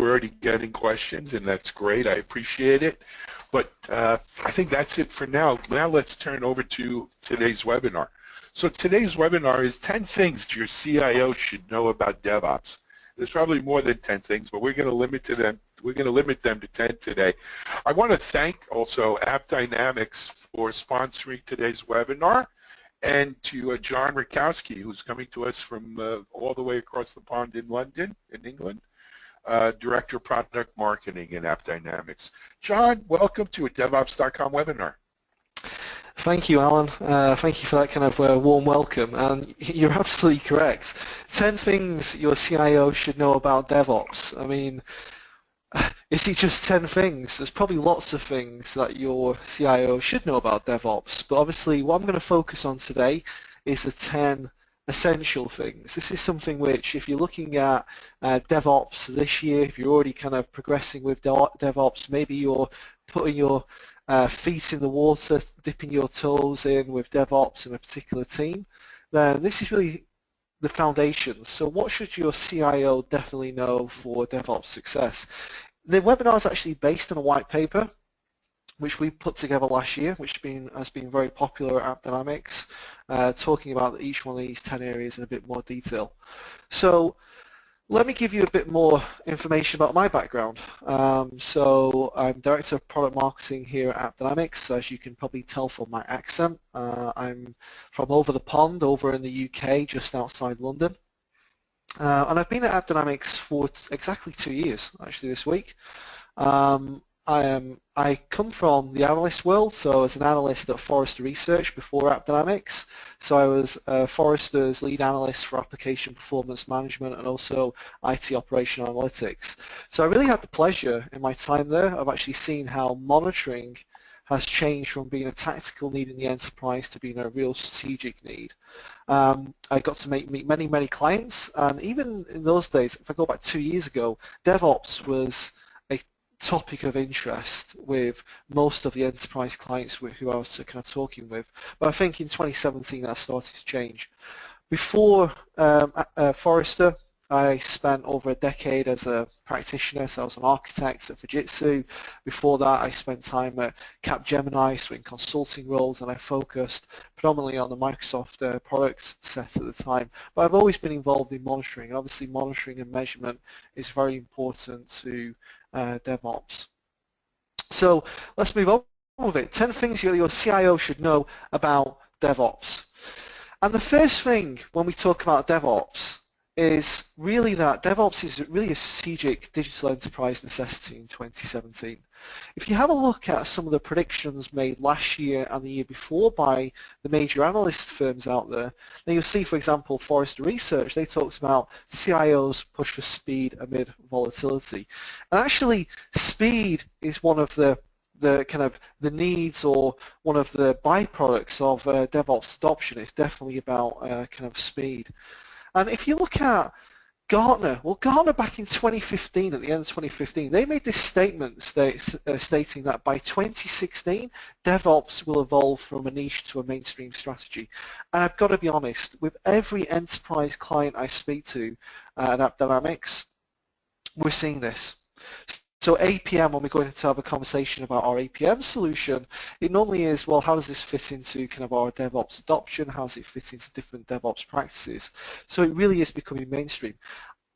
we're already getting questions, and that's great. I appreciate it. But I think that's it for now. Now let's turn over to today's webinar. So today's webinar is 10 things your CIO should know about DevOps. There's probably more than 10 things, but we're going to limit them to 10 today. I want to thank also AppDynamics for sponsoring today's webinar, and to John Rakowski, who's coming to us from all the way across the pond in London, in England, Director of Product Marketing in AppDynamics. John, welcome to a DevOps.com webinar. Thank you, Alan. Thank you for that kind of warm welcome. And you're absolutely correct. 10 things your CIO should know about DevOps. I mean, is it just 10 things? There's probably lots of things that your CIO should know about DevOps, but obviously what I'm going to focus on today is the 10 essential things. This is something which, if you're looking at DevOps this year, if you're already kind of progressing with DevOps, maybe you're putting your feet in the water, dipping your toes in with DevOps in a particular team, then this is really the foundation. So what should your CIO definitely know for DevOps success? The webinar is actually based on a white paper which we put together last year, which has been very popular at AppDynamics, talking about each one of these 10 areas in a bit more detail. So let me give you a bit more information about my background. So I'm Director of Product Marketing here at AppDynamics, as you can probably tell from my accent. I'm from over the pond, over in the UK, just outside London. And I've been at AppDynamics for exactly 2 years, actually, this week. I come from the analyst world, so as an analyst at Forrester Research before AppDynamics. So I was Forrester's lead analyst for application performance management and also IT operation analytics. So I really had the pleasure in my time there of actually seeing how monitoring has changed from being a tactical need in the enterprise to being a real strategic need. I got to meet many clients, and even in those days, if I go back 2 years ago, DevOps was a topic of interest with most of the enterprise clients who I was kind of talking with. But I think in 2017 that started to change. Before Forrester, I spent over a decade as a practitioner, so I was an architect at Fujitsu. Before that, I spent time at Capgemini, so in consulting roles, and I focused predominantly on the Microsoft product set at the time. But I've always been involved in monitoring. Obviously, monitoring and measurement is very important to DevOps. So let's move on with it. 10 things your CIO should know about DevOps. And the first thing when we talk about DevOps is really that DevOps is really a strategic digital enterprise necessity in 2017. If you have a look at some of the predictions made last year and the year before by the major analyst firms out there, then you'll see, for example, Forrester Research, they talked about CIOs push for speed amid volatility. And actually, speed is one of the kind of the needs or one of the byproducts of DevOps adoption. It's definitely about kind of speed. And if you look at Gartner, well, Gartner back in 2015, at the end of 2015, they made this statement stating that by 2016, DevOps will evolve from a niche to a mainstream strategy. And I've got to be honest, with every enterprise client I speak to at AppDynamics, we're seeing this. So APM, when we're going to have a conversation about our APM solution, it normally is, well, how does this fit into kind of our DevOps adoption? How does it fit into different DevOps practices? So it really is becoming mainstream.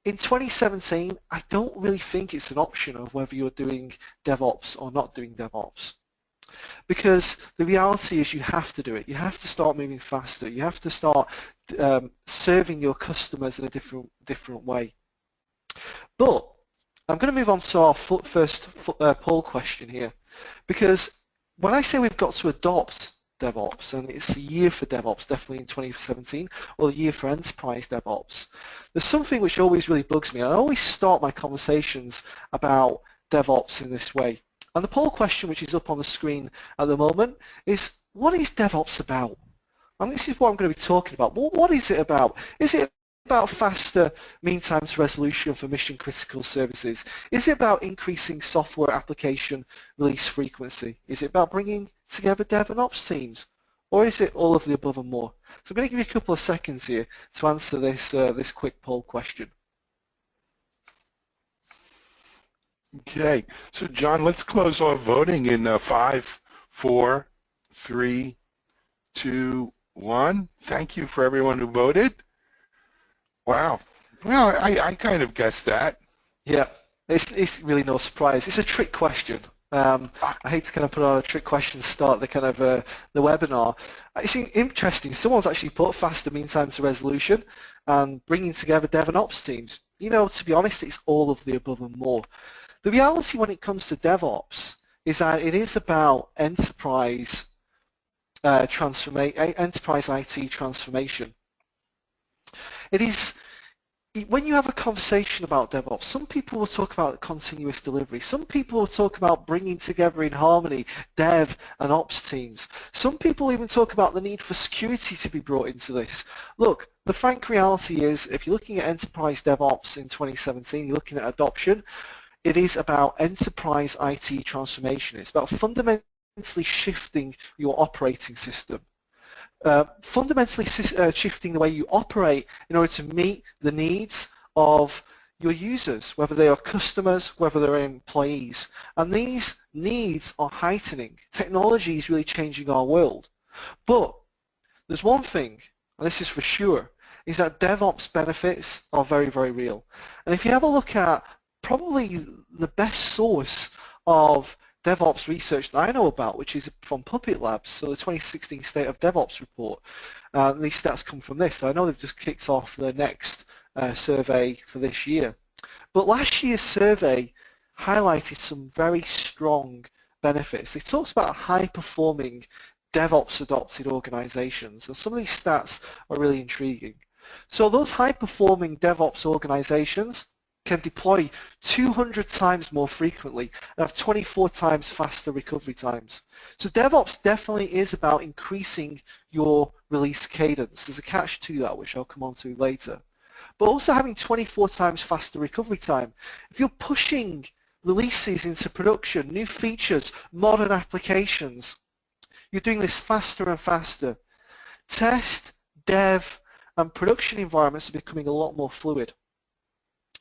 In 2017, I don't really think it's an option of whether you're doing DevOps or not doing DevOps. Because the reality is you have to do it. You have to start moving faster. You have to start serving your customers in a different way. But I'm going to move on to our first poll question here, because when I say we've got to adopt DevOps, and it's the year for DevOps, definitely in 2017, or the year for enterprise DevOps, there's something which always really bugs me. I always start my conversations about DevOps in this way. And the poll question, which is up on the screen at the moment, is what is DevOps about? And this is what I'm going to be talking about. Well, what is it about? Is it about faster mean time to resolution for mission critical services? Is it about increasing software application release frequency? Is it about bringing together dev and ops teams? Or is it all of the above and more? So I'm going to give you a couple of seconds here to answer this quick poll question. Okay, so John, let's close off voting in 5, 4, 3, 2, 1. Thank you for everyone who voted. Wow. Well, I kind of guessed that. Yeah, it's really no surprise. It's a trick question. I hate to kind of put on a trick question to start the kind of the webinar. It's interesting. Someone's actually put faster mean time to resolution and bringing together dev and ops teams. You know, to be honest, it's all of the above and more. The reality when it comes to DevOps is that it is about enterprise enterprise IT transformation. It is. When you have a conversation about DevOps, some people will talk about continuous delivery. Some people will talk about bringing together in harmony dev and ops teams. Some people even talk about the need for security to be brought into this. Look, the frank reality is if you're looking at enterprise DevOps in 2017, you're looking at adoption, it is about enterprise IT transformation. It's about fundamentally shifting your operating system. Fundamentally shifting the way you operate in order to meet the needs of your users, whether they are customers, whether they're employees. And these needs are heightening. Technology is really changing our world. But there's one thing, and this is for sure, is that DevOps benefits are very, very real. And if you have a look at probably the best source of DevOps research that I know about, which is from Puppet Labs, so the 2016 State of DevOps report. These stats come from this. So I know they've just kicked off the next survey for this year. But last year's survey highlighted some very strong benefits. It talks about high-performing DevOps adopted organizations, and some of these stats are really intriguing. So those high-performing DevOps organizations can deploy 200 times more frequently and have 24 times faster recovery times. So DevOps definitely is about increasing your release cadence. There's a catch to that, which I'll come on to later. But also having 24 times faster recovery time. If you're pushing releases into production, new features, modern applications, you're doing this faster and faster. Test, dev, and production environments are becoming a lot more fluid.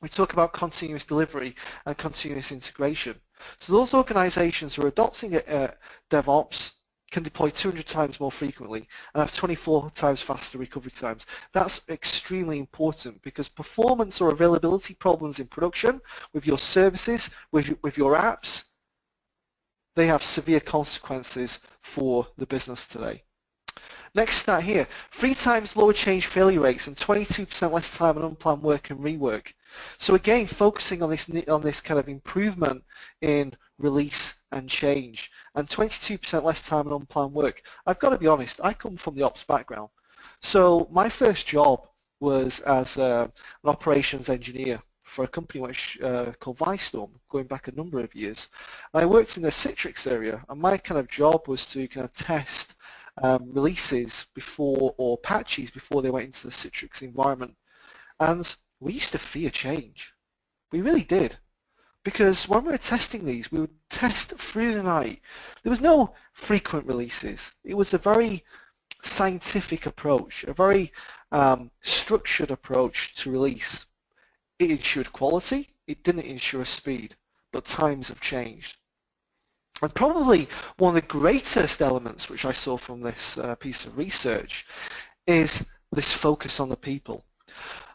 We talk about continuous delivery and continuous integration. So those organizations who are adopting DevOps can deploy 200 times more frequently and have 24 times faster recovery times. That's extremely important because performance or availability problems in production with your services, with your apps, they have severe consequences for the business today. Next stat here, 3 times lower change failure rates and 22% less time on unplanned work and rework. So again, focusing on this kind of improvement in release and change, and 22% less time on unplanned work. I've got to be honest, I come from the ops background. So my first job was as an operations engineer for a company which called Vicestorm, going back a number of years. I worked in the Citrix area, and my kind of job was to kind of test releases before, or patches before they went into the Citrix environment. And we used to fear change. We really did. Because when we were testing these, we would test through the night. There was no frequent releases. It was a very scientific approach, a very structured approach to release. It ensured quality, it didn't ensure speed, but times have changed. And probably one of the greatest elements which I saw from this piece of research is this focus on the people.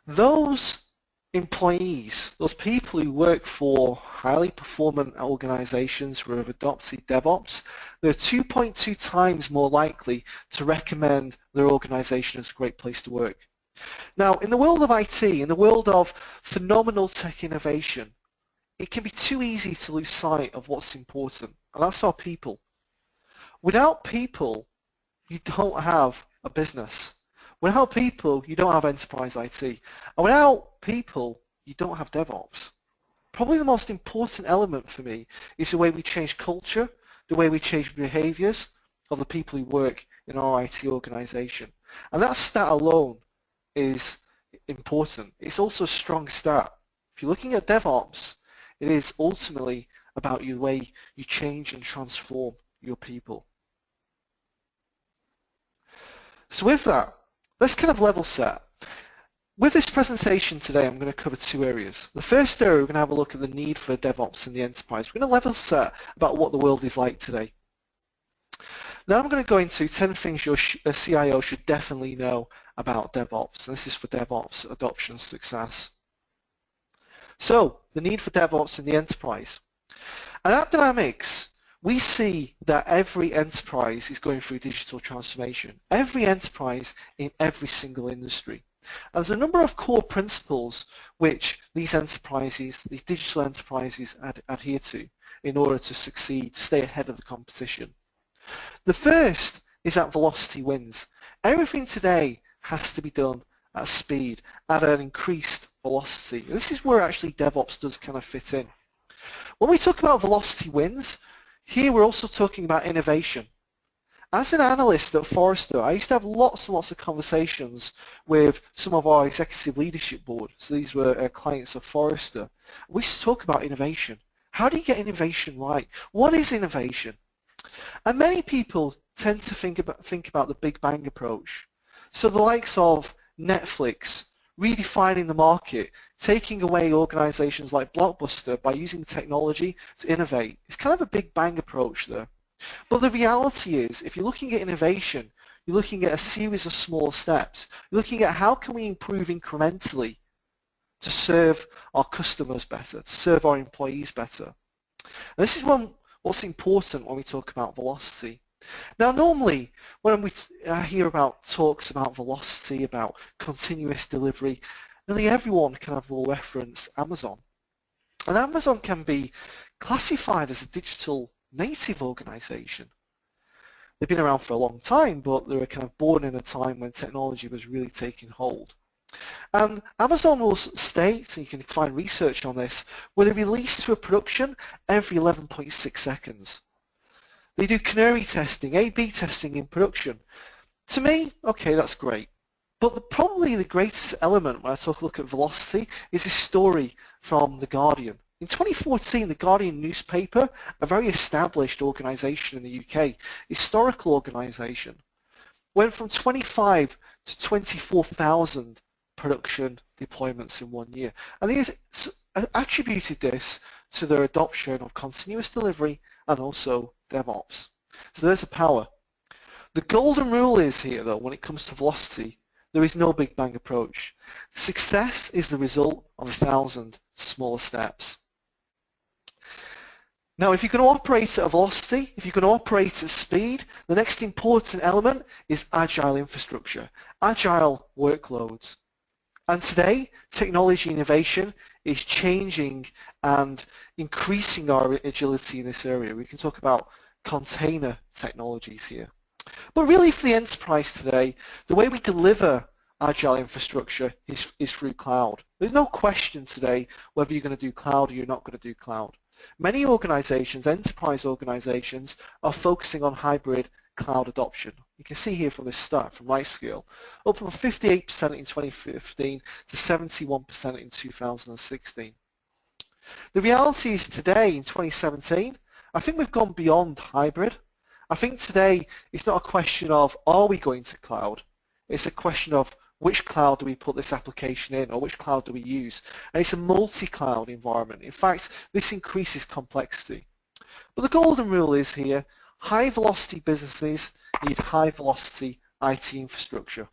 Those employees, those people who work for highly performant organizations who have adopted DevOps, they're 2.2 times more likely to recommend their organization as a great place to work. Now, in the world of IT, in the world of phenomenal tech innovation, it can be too easy to lose sight of what's important, and that's our people. Without people, you don't have a business. Without people, you don't have enterprise IT. And without people, you don't have DevOps. Probably the most important element for me is the way we change culture, the way we change behaviors of the people who work in our IT organization. And that stat alone is important. It's also a strong stat. If you're looking at DevOps, it is ultimately about the way you change and transform your people. So with that, let's kind of level set. With this presentation today, I'm going to cover two areas. The first area, we're going to have a look at the need for DevOps in the enterprise. We're going to level set about what the world is like today. Now I'm going to go into 10 things your CIO should definitely know about DevOps. And this is for DevOps adoption success. So, the need for DevOps in the enterprise. At AppDynamics, we see that every enterprise is going through digital transformation. Every enterprise in every single industry. And there's a number of core principles which these enterprises, these digital enterprises adhere to in order to succeed, to stay ahead of the competition. The first is that velocity wins. Everything today has to be done at speed, at an increased velocity. This is where actually DevOps does kind of fit in. When we talk about velocity wins, here we're also talking about innovation. As an analyst at Forrester, I used to have lots and lots of conversations with some of our executive leadership board. So these were clients of Forrester. We used to talk about innovation. How do you get innovation right? What is innovation? And many people tend to think about the Big Bang approach. So the likes of Netflix, redefining the market, taking away organizations like Blockbuster by using technology to innovate. It's kind of a Big Bang approach there. But the reality is, if you're looking at innovation, you're looking at a series of small steps. You're looking at how can we improve incrementally to serve our customers better, to serve our employees better. And this is what's important when we talk about velocity. Now normally when we hear about talks about velocity, about continuous delivery, nearly everyone kind of will reference Amazon. And Amazon can be classified as a digital native organization. They've been around for a long time, but they were kind of born in a time when technology was really taking hold. And Amazon will state, and you can find research on this, where they release to a production every 11.6 seconds. They do canary testing, A/B testing in production. To me, okay, that's great. But probably the greatest element when I look at velocity is a story from The Guardian. In 2014, The Guardian newspaper, a very established organisation in the UK, historical organisation, went from 25 to 24,000 production deployments in 1 year. And they attributed this to their adoption of continuous delivery and also DevOps. So there's the power. The golden rule is here, though, when it comes to velocity, there is no Big Bang approach. Success is the result of 1,000 smaller steps. Now, if you're going to operate at a velocity, if you're going to operate at speed, the next important element is agile infrastructure, agile workloads. And today, technology innovation is changing and increasing our agility in this area. We can talk about container technologies here. But really for the enterprise today, the way we deliver agile infrastructure is through cloud. There's no question today whether you're going to do cloud or you're not going to do cloud. Many organizations, enterprise organizations, are focusing on hybrid cloud adoption. You can see here from this stat from LifeScale, up from 58% in 2015 to 71% in 2016. The reality is today in 2017, I think we've gone beyond hybrid. I think today it's not a question of are we going to cloud, it's a question of which cloud do we put this application in or which cloud do we use. And it's a multi-cloud environment. In fact, this increases complexity. But the golden rule is here, high velocity businesses need high velocity IT infrastructure.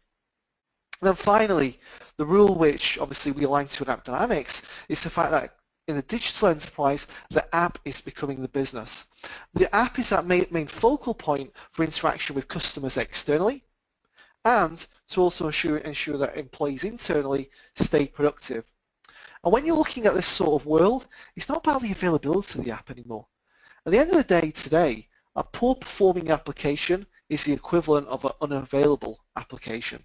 And then finally, the rule which obviously we align to in AppDynamics is the fact that in the digital enterprise, the app is becoming the business. The app is that main focal point for interaction with customers externally and to also ensure that employees internally stay productive. And when you're looking at this sort of world, it's not about the availability of the app anymore. At the end of the day today, a poor performing application is the equivalent of an unavailable application.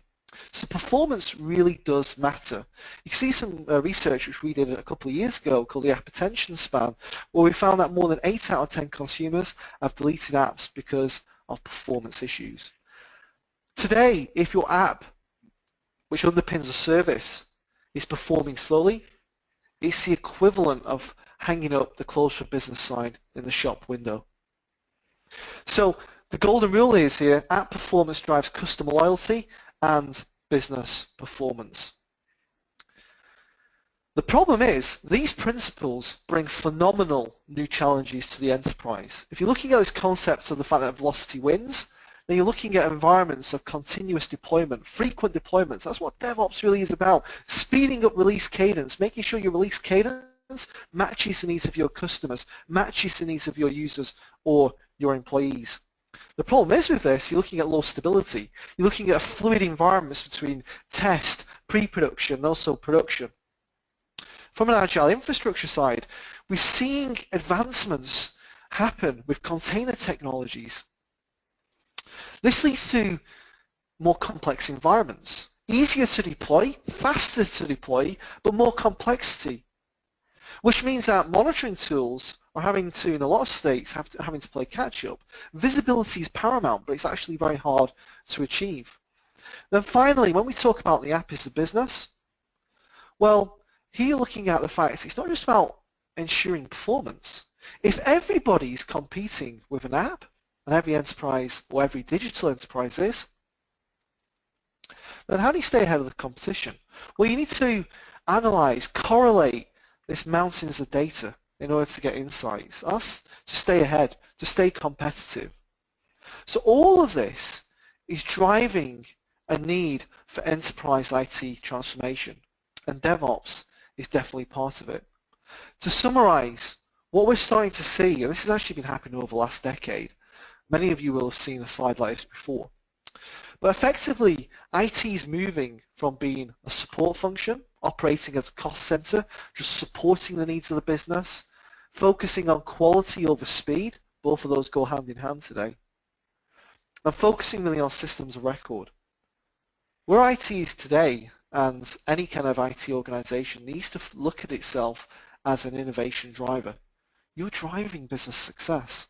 So performance really does matter. You can see some research which we did a couple of years ago called the App Attention Span, where we found that more than 8 out of 10 consumers have deleted apps because of performance issues. Today, if your app, which underpins a service, is performing slowly, it's the equivalent of hanging up the closed for business sign in the shop window. So the golden rule is here, app performance drives customer loyalty and business performance. The problem is these principles bring phenomenal new challenges to the enterprise. If you're looking at this concept of the fact that velocity wins, then you're looking at environments of continuous deployment, frequent deployments. That's what DevOps really is about. Speeding up release cadence, making sure your release cadence matches the needs of your customers, matches the needs of your users or your employees. The problem is with this, you're looking at low stability. You're looking at fluid environments between test, pre-production, and also production. From an agile infrastructure side, we're seeing advancements happen with container technologies. This leads to more complex environments, easier to deploy, faster to deploy, but more complexity, which means that monitoring tools are having to, in a lot of states, having to play catch-up. Visibility is paramount, but it's actually very hard to achieve. Then finally, when we talk about the app as a business, well, here you're looking at the fact it's not just about ensuring performance. If everybody's competing with an app, and every enterprise or every digital enterprise is, then how do you stay ahead of the competition? Well, you need to analyze, correlate this mountains of data in order to get insights. That's to stay ahead, to stay competitive. So all of this is driving a need for enterprise IT transformation, and DevOps is definitely part of it. To summarize, what we're starting to see, and this has actually been happening over the last decade, many of you will have seen a slide like this before, but effectively IT is moving from being a support function, operating as a cost center, just supporting the needs of the business, focusing on quality over speed, both of those go hand in hand today, and focusing really on systems of record. Where IT is today, and any kind of IT organization needs to look at itself as an innovation driver. You're driving business success.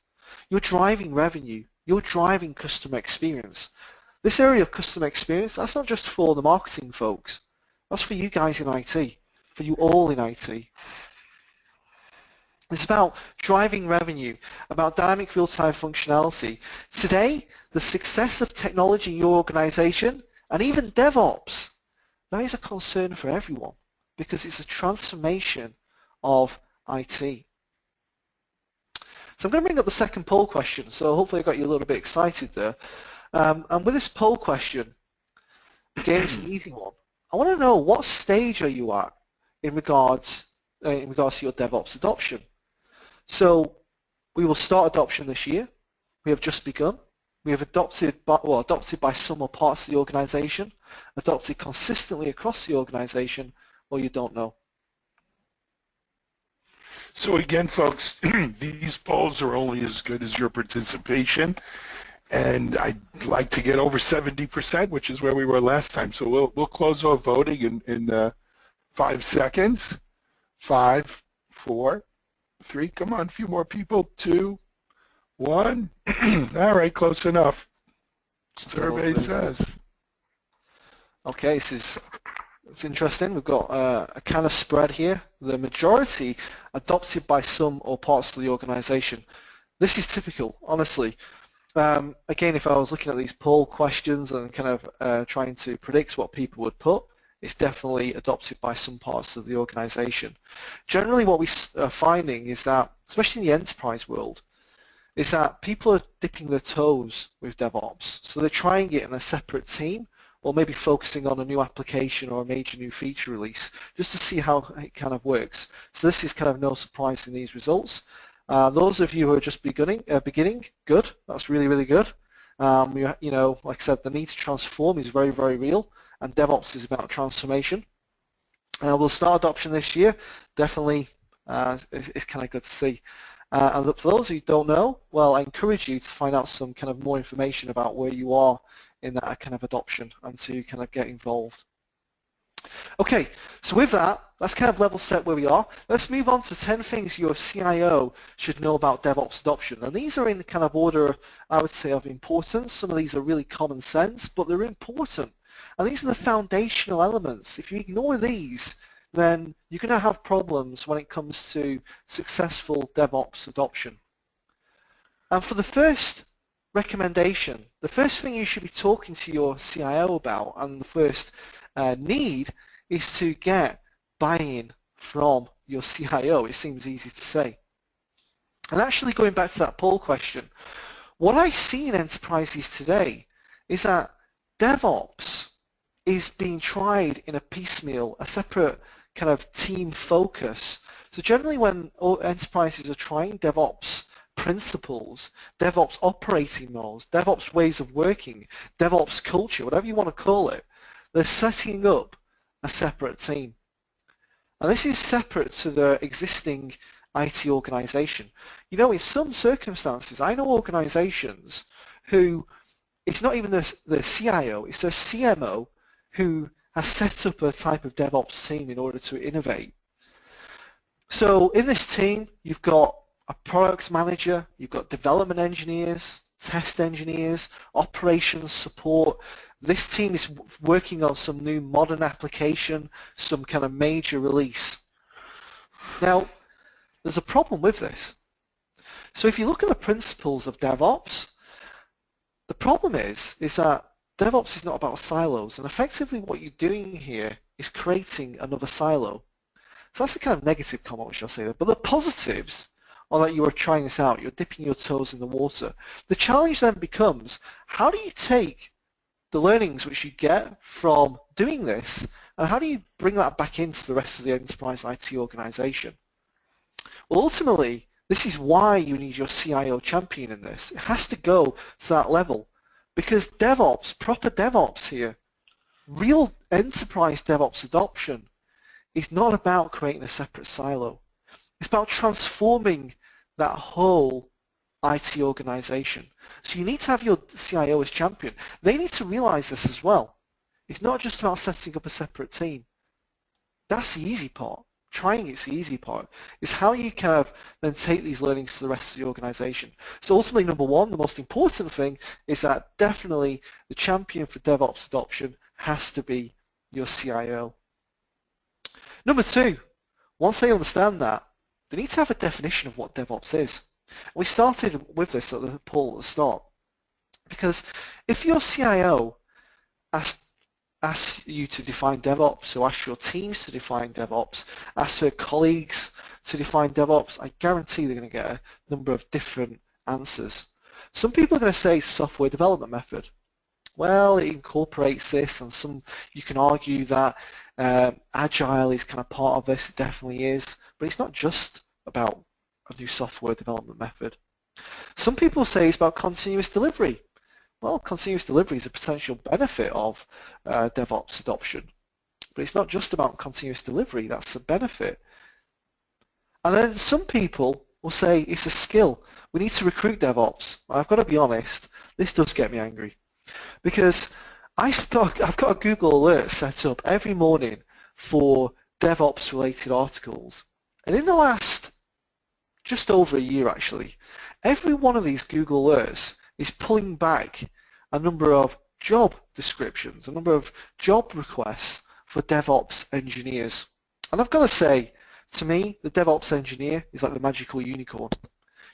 You're driving revenue. You're driving customer experience. This area of customer experience, that's not just for the marketing folks. That's for you guys in IT, for you all in IT. It's about driving revenue, about dynamic real-time functionality. Today, the success of technology in your organization, and even DevOps, that is a concern for everyone because it's a transformation of IT. So I'm going to bring up the second poll question, so hopefully I got you a little bit excited there. And with this poll question, again it's an easy one. I want to know what stage are you at in regards to your DevOps adoption. So we will start adoption this year. We have just begun. We have adopted by some or parts of the organization, adopted consistently across the organization, or you don't know. So again, folks, these polls are only as good as your participation, and I'd like to get over 70%, which is where we were last time. So we'll close off voting in 5 seconds. 5, 4, 3. Come on, a few more people. 2, 1. All right, close enough. Survey says. Okay, it's interesting. We've got a kind of spread here. The majority adopted by some or parts of the organization. This is typical, honestly. Again, if I was looking at these poll questions and kind of trying to predict what people would put, it's definitely adopted by some parts of the organization. Generally, what we are finding is that, especially in the enterprise world, is that people are dipping their toes with DevOps. So they're trying it in a separate team, or maybe focusing on a new application or a major new feature release, just to see how it kind of works. So this is kind of no surprise in these results. Those of you who are just beginning, good. That's really, really good. You know, like I said, the need to transform is very, very real, and DevOps is about transformation. We'll start adoption this year. Definitely, it's kind of good to see. And for those who don't know, well, I encourage you to find out some kind of more information about where you are in that kind of adoption and to kind of get involved. Okay, so with that, let's kind of level set where we are. Let's move on to 10 things your CIO should know about DevOps adoption. And these are in the kind of order, I would say, of importance. Some of these are really common sense, but they're important. And these are the foundational elements. If you ignore these, then you're going to have problems when it comes to successful DevOps adoption. And for the first recommendation, the first thing you should be talking to your CIO about, and the first need, is to get buy-in from your CIO. It seems easy to say. And actually going back to that poll question, what I see in enterprises today is that DevOps is being tried in a piecemeal, a separate kind of team focus. So generally when enterprises are trying DevOps principles, DevOps operating models, DevOps ways of working, DevOps culture, whatever you want to call it, they're setting up a separate team. And this is separate to the existing IT organization. You know, in some circumstances, I know organizations who, it's not even the CIO, it's their CMO who has set up a type of DevOps team in order to innovate. So in this team, you've got a products manager, you've got development engineers, test engineers, operations support. This team is working on some new modern application, some kind of major release. Now, there's a problem with this. So if you look at the principles of DevOps, the problem is that DevOps is not about silos, and effectively what you're doing here is creating another silo. So that's the kind of negative comment which I'll say there. But the positives are that you are trying this out, you're dipping your toes in the water. The challenge then becomes, how do you take the learnings which you get from doing this, and how do you bring that back into the rest of the enterprise IT organization? Well, ultimately, this is why you need your CIO champion in this. It has to go to that level, because DevOps, proper DevOps here, real enterprise DevOps adoption is not about creating a separate silo. It's about transforming that whole IT organization. So you need to have your CIO as champion. They need to realize this as well. It's not just about setting up a separate team. That's the easy part. Trying it's the easy part. It's how you kind of then take these learnings to the rest of the organization. So ultimately, number one, the most important thing is that definitely the champion for DevOps adoption has to be your CIO. Number two, once they understand that, they need to have a definition of what DevOps is. We started with this at the poll at the start, because if your CIO asks you to define DevOps, or asks your teams to define DevOps, asks their colleagues to define DevOps, I guarantee they're going to get a number of different answers. Some people are going to say software development method. Well, it incorporates this, and some you can argue that Agile is kind of part of this. It definitely is, but it's not just about a new software development method. Some people say it's about continuous delivery. Well, continuous delivery is a potential benefit of DevOps adoption, but it's not just about continuous delivery. That's a benefit. And then some people will say it's a skill. We need to recruit DevOps. I've got to be honest, this does get me angry, because I've got a Google alert set up every morning for DevOps related articles, and in the last just over a year actually, every one of these Google alerts is pulling back a number of job descriptions, a number of job requests for DevOps engineers. And I've got to say, to me, the DevOps engineer is like the magical unicorn.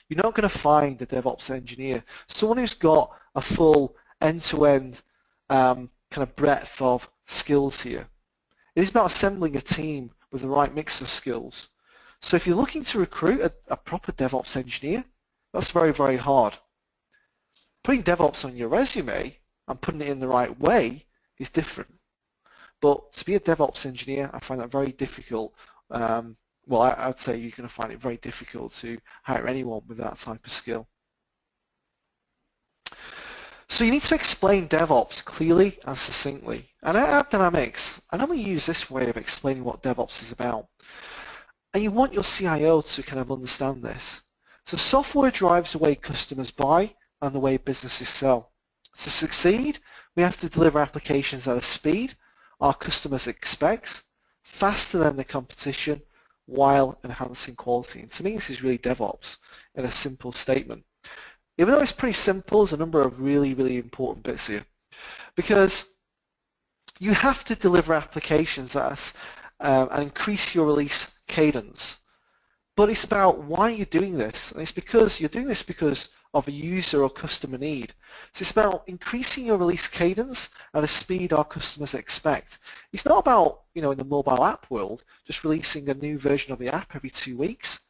You're not going to find a DevOps engineer, someone who's got a full end-to-end kind of breadth of skills here. It is about assembling a team with the right mix of skills. So if you're looking to recruit a proper DevOps engineer, that's very, very hard. Putting DevOps on your resume and putting it in the right way is different. But to be a DevOps engineer, I find that very difficult. Well, I'd say you're going to find it very difficult to hire anyone with that type of skill. So you need to explain DevOps clearly and succinctly. And at AppDynamics, I normally use this way of explaining what DevOps is about. And you want your CIO to kind of understand this. So software drives the way customers buy and the way businesses sell. To succeed, we have to deliver applications at a speed our customers expect, faster than the competition, while enhancing quality. And to me, this is really DevOps in a simple statement. Even though it's pretty simple, there's a number of really, really important bits here. Because you have to deliver applications and increase your release cadence. but it's about why you're doing this, and it's because you're doing this because of a user or customer need. So it's about increasing your release cadence at a speed our customers expect. It's not about, in the mobile app world, just releasing a new version of the app every 2 weeks.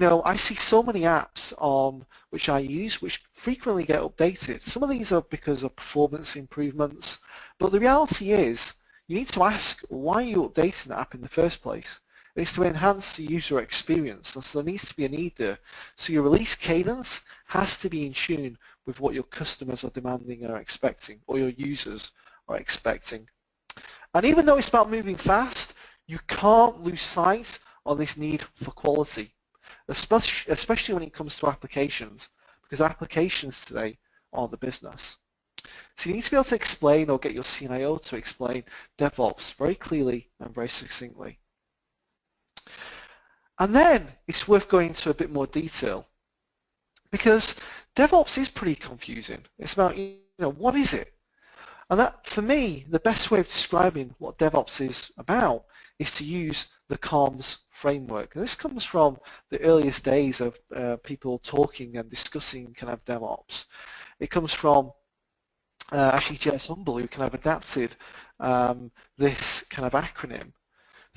I see so many apps on which I use which frequently get updated. Some of these are because of performance improvements, but the reality is you need to ask why you're updating the app in the first place. It's to enhance the user experience, and so there needs to be a need there. So your release cadence has to be in tune with what your customers are demanding and are expecting, or your users are expecting. And even though it's about moving fast, you can't lose sight on this need for quality, especially when it comes to applications, because applications today are the business. So you need to be able to explain, or get your CIO to explain, DevOps very clearly and very succinctly. And then it's worth going into a bit more detail, because DevOps is pretty confusing. It's about, what is it? And that, for me, the best way of describing what DevOps is about is to use the COMS framework. And this comes from the earliest days of people talking and discussing kind of DevOps. It comes from actually Jess Humble, who kind of adapted this kind of acronym.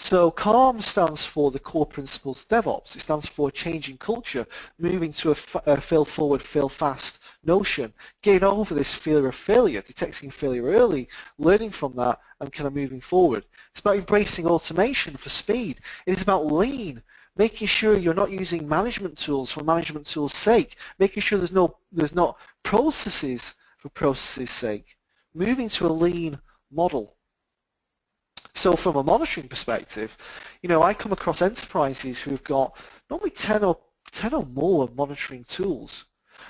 So CALM stands for the core principles of DevOps. It stands for changing culture, moving to a fail forward, fail fast notion, getting over this fear of failure, detecting failure early, learning from that, and kind of moving forward. It's about embracing automation for speed. It is about lean, making sure you're not using management tools for management tools' sake, making sure there's not processes for processes' sake, moving to a lean model. So from a monitoring perspective, I come across enterprises who've got normally 10 or more monitoring tools.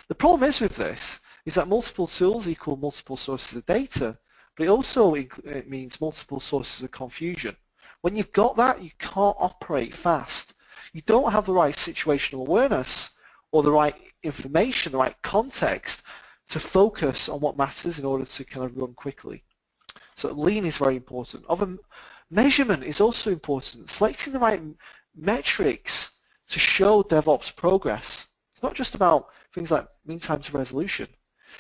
The problem is with this is that multiple tools equal multiple sources of data, but it means multiple sources of confusion. When you've got that, you can't operate fast. You don't have the right situational awareness or the right information, the right context to focus on what matters in order to kind of run quickly. So lean is very important. Measurement is also important. Selecting the right metrics to show DevOps progress. It's not just about things like mean time to resolution.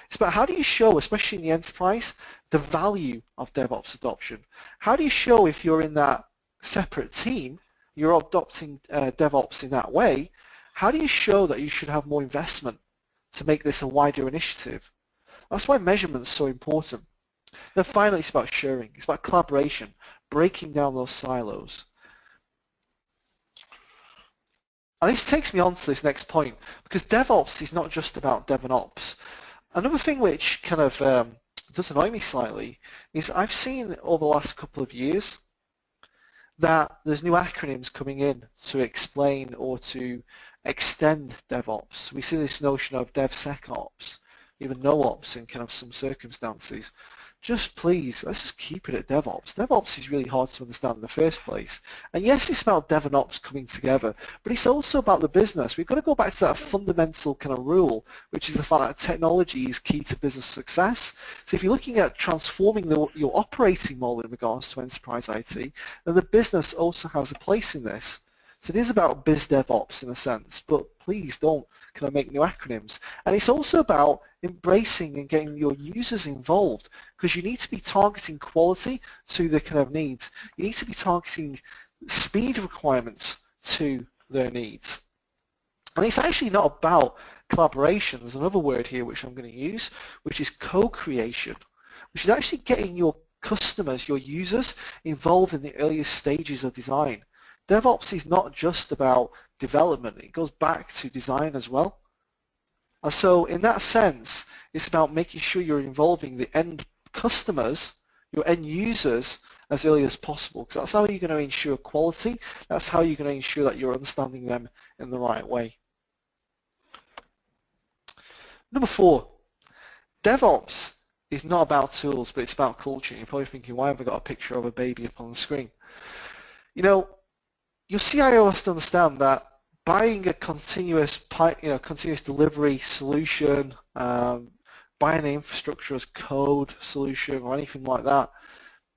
It's about how do you show, especially in the enterprise, the value of DevOps adoption. How do you show, if you're in that separate team, you're adopting DevOps in that way, how do you show that you should have more investment to make this a wider initiative? That's why measurement is so important. Then finally, it's about sharing. It's about collaboration, breaking down those silos. And this takes me on to this next point, because DevOps is not just about Dev and Ops. Another thing which kind of does annoy me slightly is I've seen over the last couple of years that there's new acronyms coming in to explain or to extend DevOps. We see this notion of DevSecOps, even NoOps in kind of some circumstances. Just please, let's just keep it at DevOps. DevOps is really hard to understand in the first place. And yes, it's about Dev and Ops coming together, but it's also about the business. We've got to go back to that fundamental kind of rule, which is the fact that technology is key to business success. So if you're looking at transforming your operating model in regards to enterprise IT, then the business also has a place in this. So it is about biz DevOps in a sense, but please don't kind of make new acronyms. And it's also about embracing and getting your users involved, because you need to be targeting quality to their kind of needs. You need to be targeting speed requirements to their needs. And it's actually not about collaboration. There's another word here which I'm going to use, which is co-creation, which is actually getting your customers, your users, involved in the earliest stages of design. DevOps is not just about development, it goes back to design as well. And so in that sense, it's about making sure you're involving the end customers, your end users, as early as possible, because that's how you're going to ensure quality, that's how you're going to ensure that you're understanding them in the right way. Number 4, DevOps is not about tools, but it's about culture. You're probably thinking, why have I got a picture of a baby up on the screen? Your CIO has to understand that buying a continuous delivery solution, buying an infrastructure as code solution or anything like that,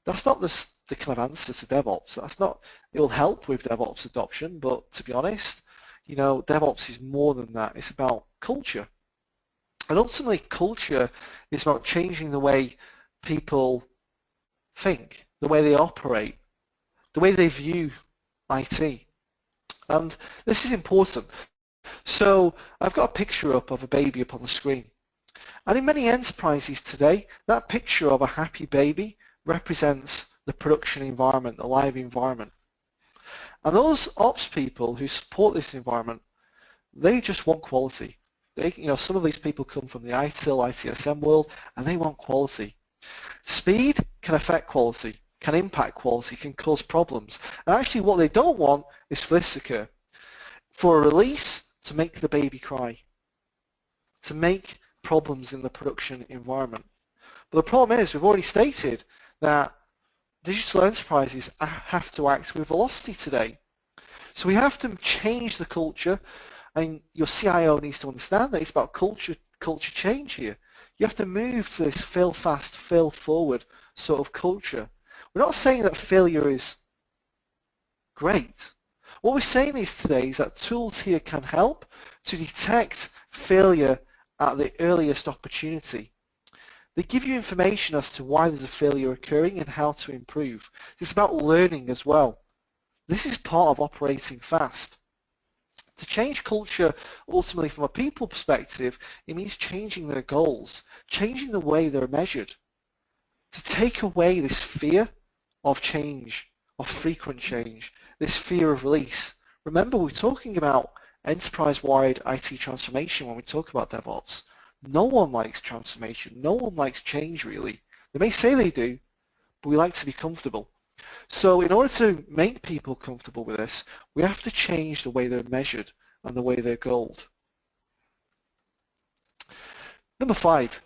that's not the kind of answer to DevOps. It will help with DevOps adoption, but to be honest, You know, DevOps is more than that. It's about culture. And ultimately, culture is about changing the way people think, the way they operate, the way they view IT. And this is important. So I've got a picture up of a baby up on the screen. And in many enterprises today, that picture of a happy baby represents the production environment, the live environment. And those ops people who support this environment, they just want quality. Some of these people come from the ITIL, ITSM world, and they want quality. Speed can affect quality, can impact quality, can cause problems. And actually what they don't want is for this to occur. For a release to make the baby cry, to make problems in the production environment. But the problem is, we've already stated that digital enterprises have to act with velocity today. So we have to change the culture, and your CIO needs to understand that it's about culture change here. You have to move to this fail fast, fail forward sort of culture. We're not saying that failure is great. What we're saying is today is that tools here can help to detect failure at the earliest opportunity. They give you information as to why there's a failure occurring and how to improve. It's about learning as well. This is part of operating fast. To change culture, ultimately from a people perspective, it means changing their goals, changing the way they're measured. To take away this fear of change, of frequent change, this fear of release. Remember, we're talking about enterprise-wide IT transformation when we talk about DevOps. No one likes transformation. No one likes change, really. They may say they do, but we like to be comfortable. So in order to make people comfortable with this, we have to change the way they're measured and the way they're goaled. Number 5.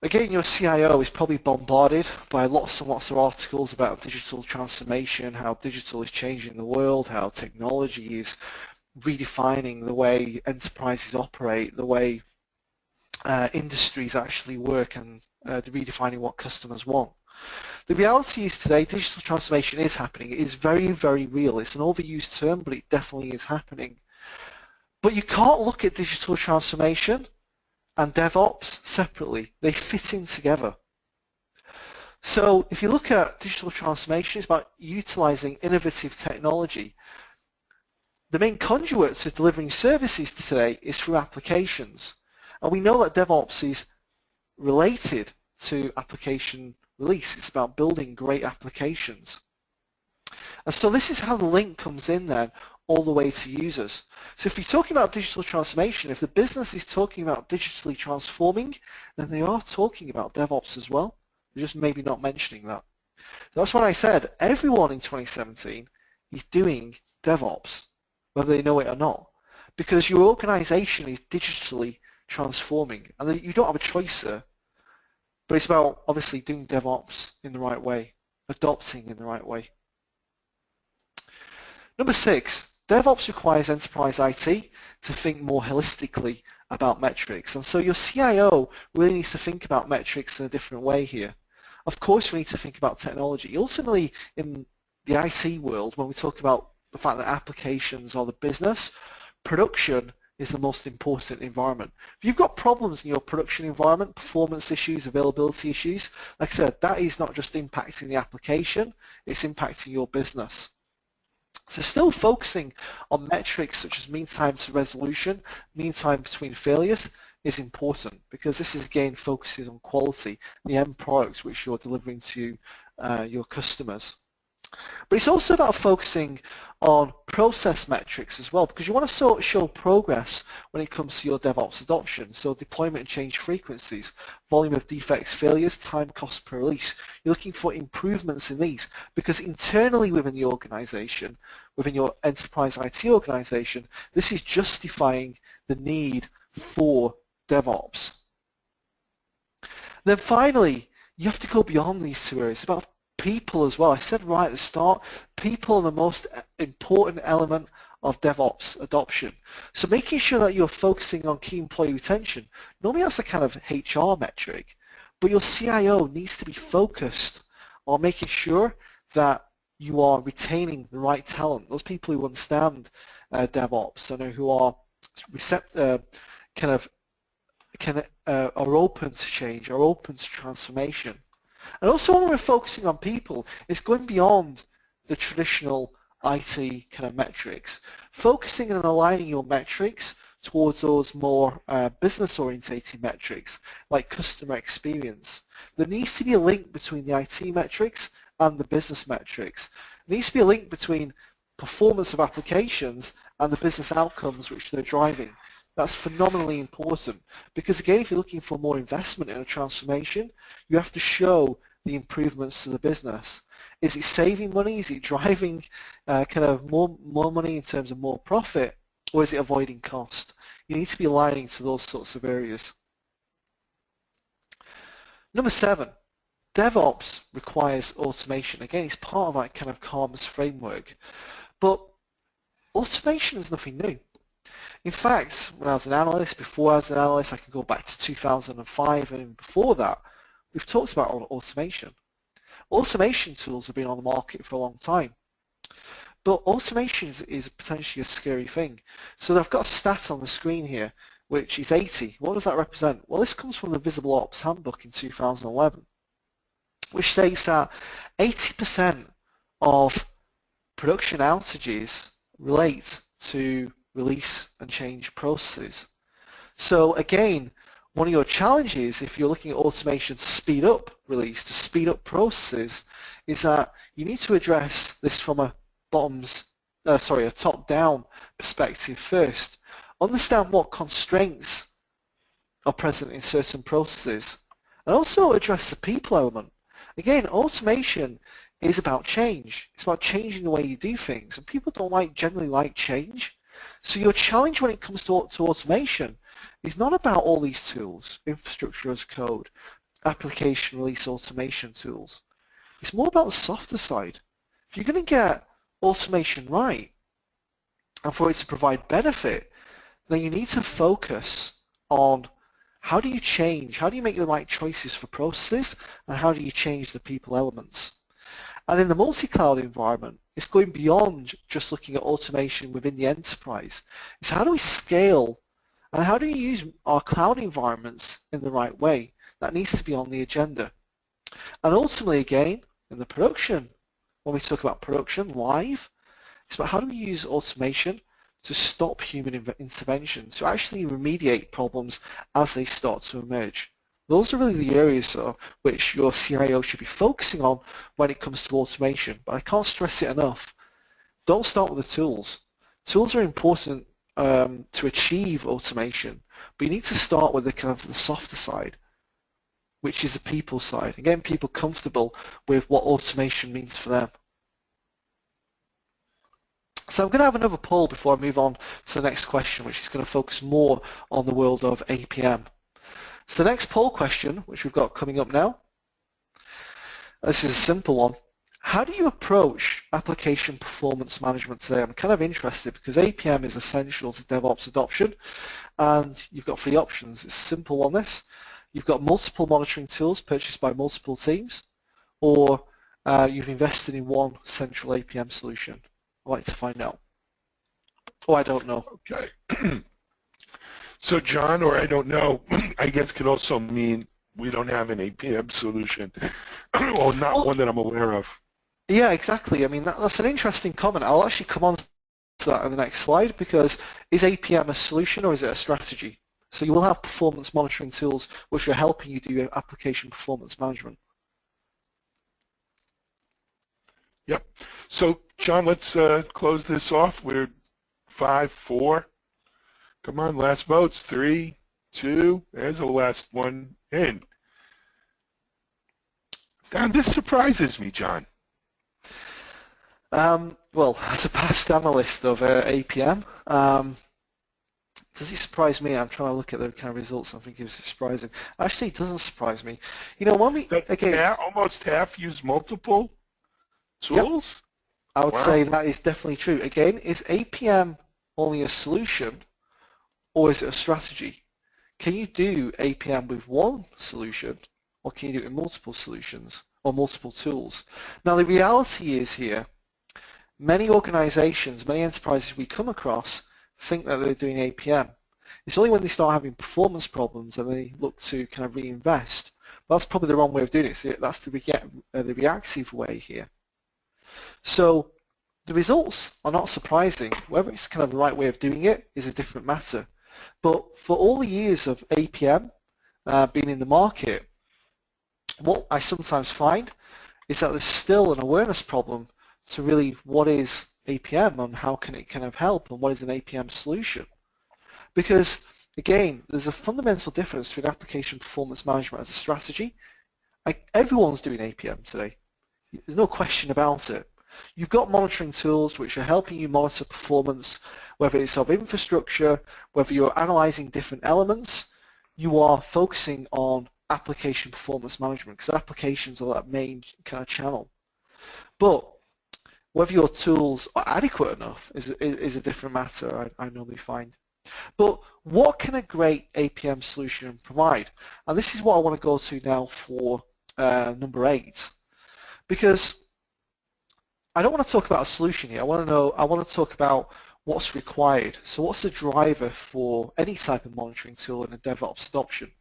Again, your CIO is probably bombarded by lots and lots of articles about digital transformation, how digital is changing the world, how technology is redefining the way enterprises operate, the way industries actually work, and redefining what customers want. The reality is today, digital transformation is happening. It is very, very real. It's an overused term, but it definitely is happening. But you can't look at digital transformation and DevOps separately. They fit in together. So if you look at digital transformation, it's about utilizing innovative technology. The main conduit to delivering services today is through applications. And we know that DevOps is related to application release. It's about building great applications. And so this is how the link comes in then all the way to users. So if you're talking about digital transformation, if the business is talking about digitally transforming, then they are talking about DevOps as well. They're just maybe not mentioning that. So that's what I said. Everyone in 2017 is doing DevOps, whether they know it or not, because your organization is digitally transforming, and you don't have a choice there. But it's about obviously doing DevOps in the right way, adopting in the right way. Number 6, DevOps requires enterprise IT to think more holistically about metrics. And so your CIO really needs to think about metrics in a different way here. Of course, we need to think about technology. Ultimately, in the IT world, when we talk about the fact that applications are the business, production is the most important environment. If you've got problems in your production environment, performance issues, availability issues, like I said, that is not just impacting the application, it's impacting your business. So still focusing on metrics such as mean time to resolution, mean time between failures is important, because this is again focuses on quality, the end product which you're delivering to your customers. But it's also about focusing on process metrics as well, because you want to sort of show progress when it comes to your DevOps adoption. So deployment and change frequencies, volume of defects, failures, time cost per release. You're looking for improvements in these, because internally within the organization, within your enterprise IT organization, this is justifying the need for DevOps. Then finally, you have to go beyond these two areas. It's about people as well. I said right at the start, people are the most important element of DevOps adoption. So making sure that you're focusing on key employee retention, normally that's a kind of HR metric, but your CIO needs to be focused on making sure that you are retaining the right talent, those people who understand DevOps and who are are open to change, are open to transformation. And also when we're focusing on people, it's going beyond the traditional IT kind of metrics. Focusing and aligning your metrics towards those more business-orientated metrics, like customer experience. There needs to be a link between the IT metrics and the business metrics. There needs to be a link between performance of applications and the business outcomes which they're driving. That's phenomenally important because, again, if you're looking for more investment in a transformation, you have to show the improvements to the business. Is it saving money? Is it driving kind of more money in terms of more profit? Or is it avoiding cost? You need to be aligning to those sorts of areas. Number 7, DevOps requires automation. Again, it's part of that kind of Karma's framework. But automation is nothing new. In fact, when I was an analyst, before I was an analyst, I can go back to 2005 and before that, we've talked about automation. Automation tools have been on the market for a long time. But automation is potentially a scary thing. So I've got a stat on the screen here, which is 80. What does that represent? Well, this comes from the Visible Ops Handbook in 2011, which states that 80% of production outages relate to release and change processes. So again, one of your challenges if you're looking at automation to speed up release, to speed up processes, is that you need to address this from a top-down perspective first. Understand what constraints are present in certain processes, and also address the people element. Again, automation is about change. It's about changing the way you do things, and people don't generally like change. So your challenge when it comes to automation is not about all these tools, infrastructure as code, application release automation tools. It's more about the softer side. If you're going to get automation right, and for it to provide benefit, then you need to focus on how do you change, how do you make the right choices for processes, and how do you change the people elements. And in the multi-cloud environment, it's going beyond just looking at automation within the enterprise. It's how do we scale and how do we use our cloud environments in the right way? That needs to be on the agenda. And ultimately, again, in the production, when we talk about production live, it's about how do we use automation to stop human intervention, to actually remediate problems as they start to emerge. Those are really the areas which your CIO should be focusing on when it comes to automation. But I can't stress it enough. Don't start with the tools. Tools are important to achieve automation, but you need to start with the kind of the softer side, which is the people side. Again, people comfortable with what automation means for them. So I'm going to have another poll before I move on to the next question, which is going to focus more on the world of APM. So the next poll question, which we've got coming up now, this is a simple one. How do you approach application performance management today? I'm kind of interested because APM is essential to DevOps adoption, and you've got 3 options. It's simple on this. You've got multiple monitoring tools purchased by multiple teams, or you've invested in one central APM solution. I'd like to find out. Oh, I don't know. Okay. So John, or I don't know, I guess could also mean we don't have an APM solution, or not one that I'm aware of. Yeah, exactly. I mean, that's an interesting comment. I'll actually come on to that in the next slide, because is APM a solution or is it a strategy? So you will have performance monitoring tools which are helping you do your application performance management. Yep. So John, let's close this off. We're 5-4. Come on, last votes. 3, 2. There's the last one in. Now, this surprises me, John. Well, as a past analyst of APM, does it surprise me? I'm trying to look at the kind of results. I think it's surprising. Actually, it doesn't surprise me. You know, when we almost half use multiple tools. Yep. I would say that is definitely true. Again, is APM only a solution, or is it a strategy? Can you do APM with one solution, or can you do it with multiple solutions? or multiple tools. Now the reality is here, many organizations, many enterprises we come across think that they're doing APM. It's only when they start having performance problems that they look to kind of reinvest. But that's probably the wrong way of doing it. So that's the reactive way here. So the results are not surprising. Whether it's kind of the right way of doing it is a different matter. But for all the years of APM being in the market, what I sometimes find is that there's still an awareness problem to really what is APM and how can it kind of help and what is an APM solution. Because again, there's a fundamental difference between application performance management as a strategy. Everyone's doing APM today. There's no question about it. You've got monitoring tools which are helping you monitor performance, whether it's of infrastructure, whether you're analyzing different elements, you are focusing on application performance management because applications are that main kind of channel. But whether your tools are adequate enough is a different matter, I normally find. But what can a great APM solution provide? And this is what I want to go to now for number 8. Because I don't want to talk about a solution here. I want to talk about what's required. So what's the driver for any type of monitoring tool in a DevOps adoption?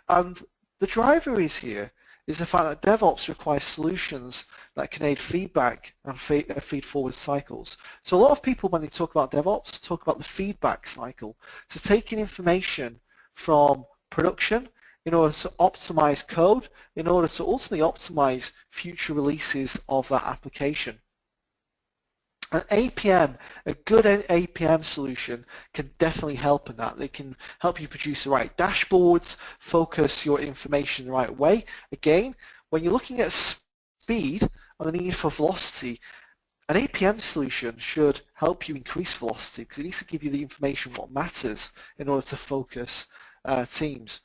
And the driver is the fact that DevOps requires solutions that can aid feedback and feed-forward cycles. So a lot of people, when they talk about DevOps, talk about the feedback cycle. So taking information from production in order to optimize code, in order to ultimately optimize future releases of that application. An APM, a good APM solution can definitely help in that. They can help you produce the right dashboards, focus your information the right way. Again, when you're looking at speed and the need for velocity, an APM solution should help you increase velocity because it needs to give you the information what matters in order to focus teams.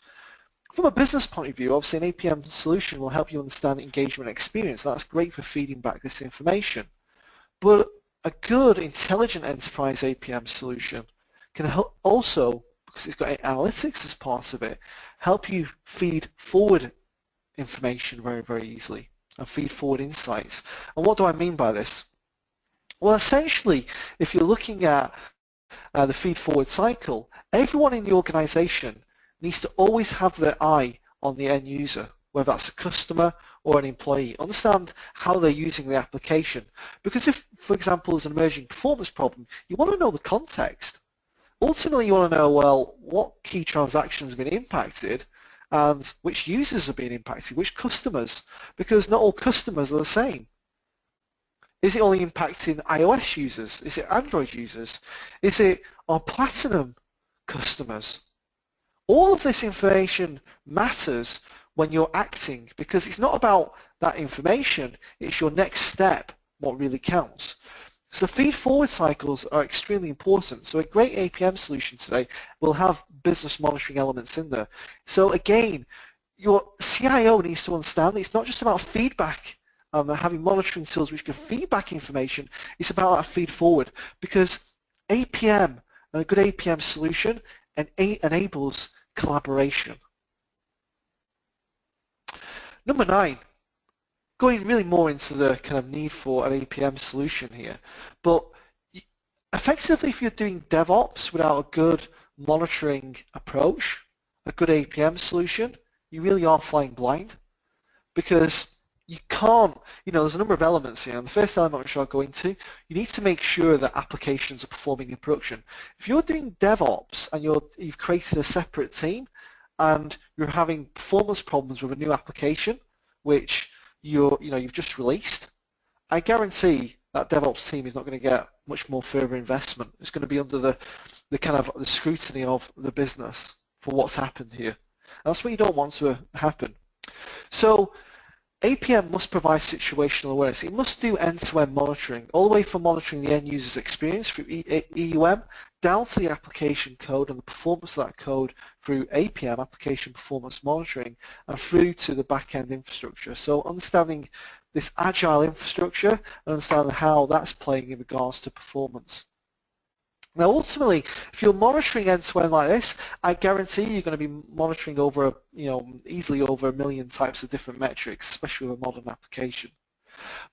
From a business point of view, obviously an APM solution will help you understand engagement experience. That's great for feeding back this information. But a good intelligent enterprise APM solution can help also, because it's got analytics as part of it, help you feed forward information very, very easily and feed forward insights. And what do I mean by this? Well, essentially, if you're looking at the feed forward cycle, everyone in the organization needs to always have their eye on the end user, whether that's a customer or an employee. Understand how they're using the application. Because if, for example, there's an emerging performance problem, you want to know the context. Ultimately, you want to know, well, what key transactions have been impacted and which users have been impacted, which customers, because not all customers are the same. Is it only impacting iOS users? Is it Android users? Is it our Platinum customers? All of this information matters when you're acting because it's not about that information, it's your next step what really counts. So feed forward cycles are extremely important. So a great APM solution today will have business monitoring elements in there. So again, your CIO needs to understand that it's not just about feedback having monitoring tools which can feed back information, it's about that feed forward because APM and a good APM solution enables collaboration. Number 9, going really more into the kind of need for an APM solution here, but effectively if you're doing DevOps without a good monitoring approach, a good APM solution, you really are flying blind because you can't, there's a number of elements here, and the first element which I'll go into, you need to make sure that applications are performing in production. If you're doing DevOps and you've created a separate team and you're having performance problems with a new application which you've just released, I guarantee that DevOps team is not going to get much more further investment. It's going to be under the kind of the scrutiny of the business for what's happened here. And that's what you don't want to happen. So APM must provide situational awareness. It must do end-to-end monitoring, all the way from monitoring the end user's experience through EUM down to the application code and the performance of that code through APM, application performance monitoring, and through to the back-end infrastructure. So understanding this agile infrastructure and understanding how that's playing in regards to performance. Now, ultimately, if you're monitoring end-to-end like this, I guarantee you're going to be monitoring over, easily over 1 million types of different metrics, especially with a modern application.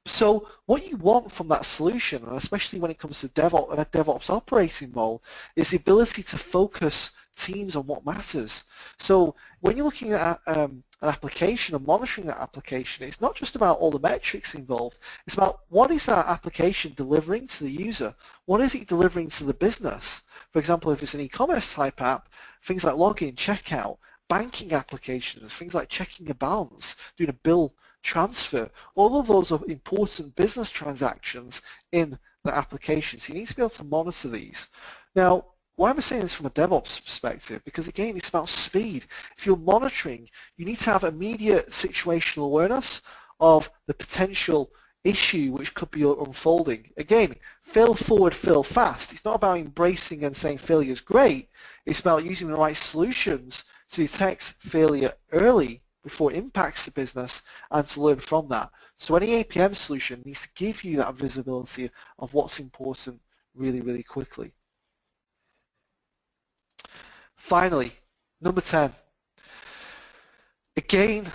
So what you want from that solution, and especially when it comes to DevOps and a DevOps operating model, is the ability to focus teams on what matters. So when you're looking at an application and monitoring that application, it's not just about all the metrics involved. It's about what is that application delivering to the user? What is it delivering to the business? For example, if it's an e-commerce type app, things like login, checkout, banking applications, things like checking a balance, doing a bill transfer, all of those are important business transactions in the application. So you need to be able to monitor these. Now, why am I saying this from a DevOps perspective? Because again, it's about speed. If you're monitoring, you need to have immediate situational awareness of the potential issue which could be unfolding. Again, fail forward, fail fast. It's not about embracing and saying failure is great. It's about using the right solutions to detect failure early before it impacts the business and to learn from that. So any APM solution needs to give you that visibility of what's important really, really quickly. Finally, number 10. Again,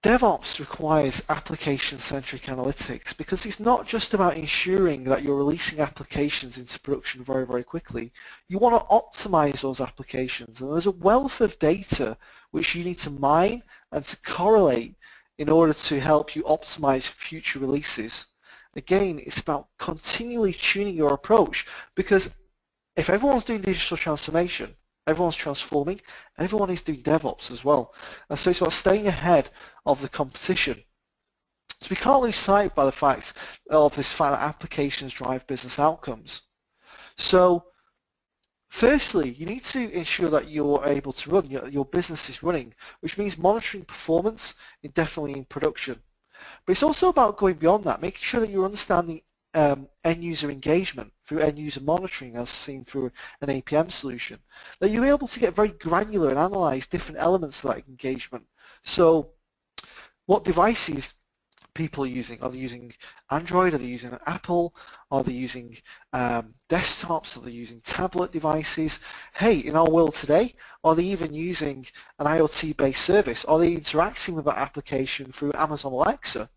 DevOps requires application-centric analytics because it's not just about ensuring that you're releasing applications into production very, very quickly. You want to optimize those applications, and there's a wealth of data which you need to mine and to correlate in order to help you optimize future releases. Again, it's about continually tuning your approach because if everyone's doing digital transformation, everyone's transforming, everyone is doing DevOps as well. And so it's about staying ahead of the competition. So we can't lose sight by the fact of this fact that applications drive business outcomes. So firstly, you need to ensure that you're able to run, your business is running, which means monitoring performance definitely in production. But it's also about going beyond that, making sure that you're understanding end user engagement through end user monitoring as seen through an APM solution, that you're able to get very granular and analyze different elements of that engagement. So what devices people are using? Are they using Android? Are they using Apple? Are they using desktops? Are they using tablet devices? Hey, in our world today, are they even using an IoT-based service? Are they interacting with that application through Amazon Alexa?